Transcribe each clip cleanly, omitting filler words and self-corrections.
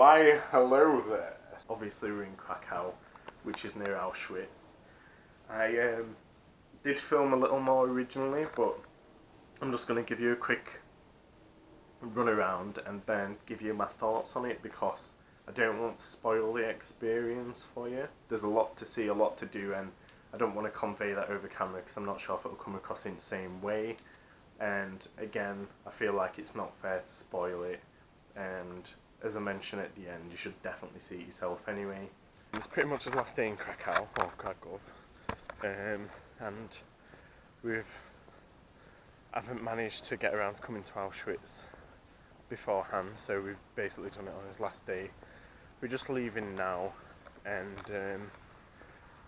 Why hello there. Obviously we're in Krakow, which is near Auschwitz. I did film a little more originally, but I'm just going to give you a quick run around and then give you my thoughts on it, because I don't want to spoil the experience for you. There's a lot to see, a lot to do, and I don't want to convey that over camera because I'm not sure if it'll come across in the same way. And again, I feel like it's not fair to spoil it, and as I mentioned at the end, you should definitely see it yourself anyway. It's pretty much his last day in Krakow, or Krakow, and I haven't managed to get around to coming to Auschwitz beforehand, so we've basically done it on his last day. We're just leaving now, and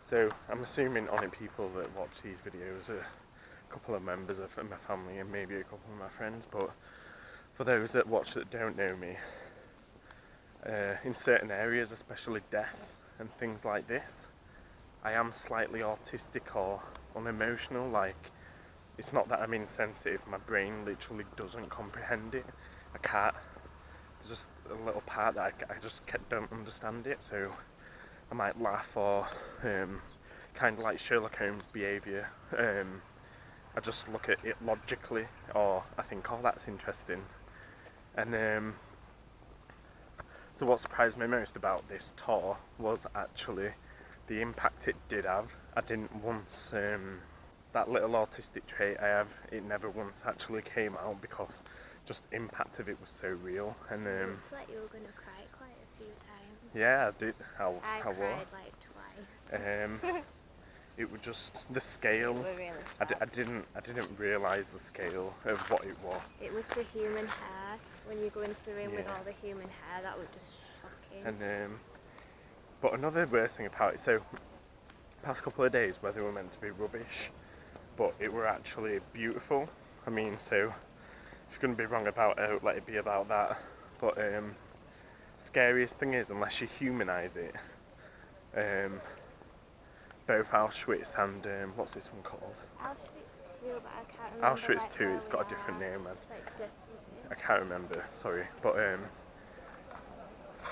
so I'm assuming on it people that watch these videos are a couple of members of my family and maybe a couple of my friends, but for those that watch that don't know me, in certain areas, especially death and things like this, I am slightly autistic or unemotional. Like, it's not that I'm insensitive, my brain literally doesn't comprehend it. I can't, there's just a little part that I just don't understand it, so I might laugh or kind of like Sherlock Holmes behaviour. I just look at it logically, or I think, oh, that's interesting. And so what surprised me most about this tour was actually the impact it did have. I didn't once, that little autistic trait I have, it never once actually came out, because just the impact of it was so real. And it looks like you were going to cry quite a few times. Yeah, I did. I cried like twice. It was just the scale. Really I didn't realise the scale of what it was. It was the human hair. When you go into the room with all the human hair, that was just shocking. And but another worst thing about it, so past couple of days weather were meant to be rubbish, but it were actually beautiful. I mean, so if you're going to be wrong about it, let it be about that. But scariest thing is, unless you humanise it, both Auschwitz and what's this one called? Auschwitz 2, but I can't remember. Auschwitz 2, it's got a different name, man. It's like Destiny. I can't remember, sorry. But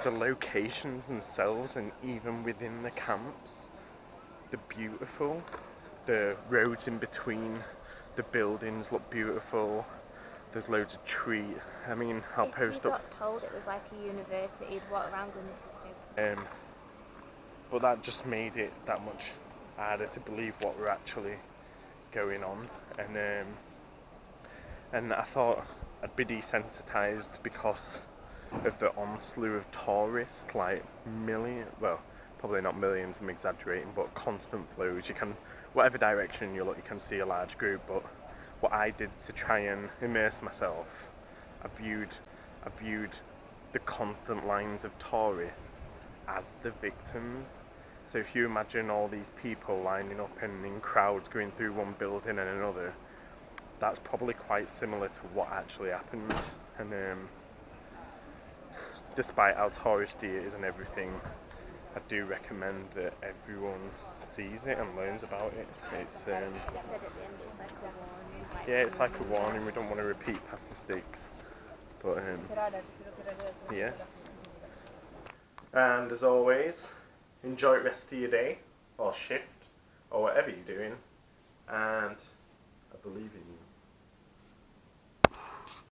the locations themselves, and even within the camps, they're beautiful. The roads in between the buildings look beautiful. There's loads of trees. I mean, I'll post up. If you got told it was like a university, you'd walk around going, this is so... But that just made it that much harder to believe what were actually going on. And I thought I'd be desensitised because of the onslaught of tourists, like well, probably not millions, I'm exaggerating, but constant flows. You can, whatever direction you look, you can see a large group. But what I did to try and immerse myself, I viewed the constant lines of tourists as the victims. So if you imagine all these people lining up and in crowds going through one building and another, that's probably quite similar to what actually happened. And despite how touristy it is and everything, I do recommend that everyone sees it and learns about it. It's you said at the end it's like a warning. yeah, it's like a warning. We don't want to repeat past mistakes. But yeah. And as always, enjoy the rest of your day, or shift, or whatever you're doing, and I believe in you.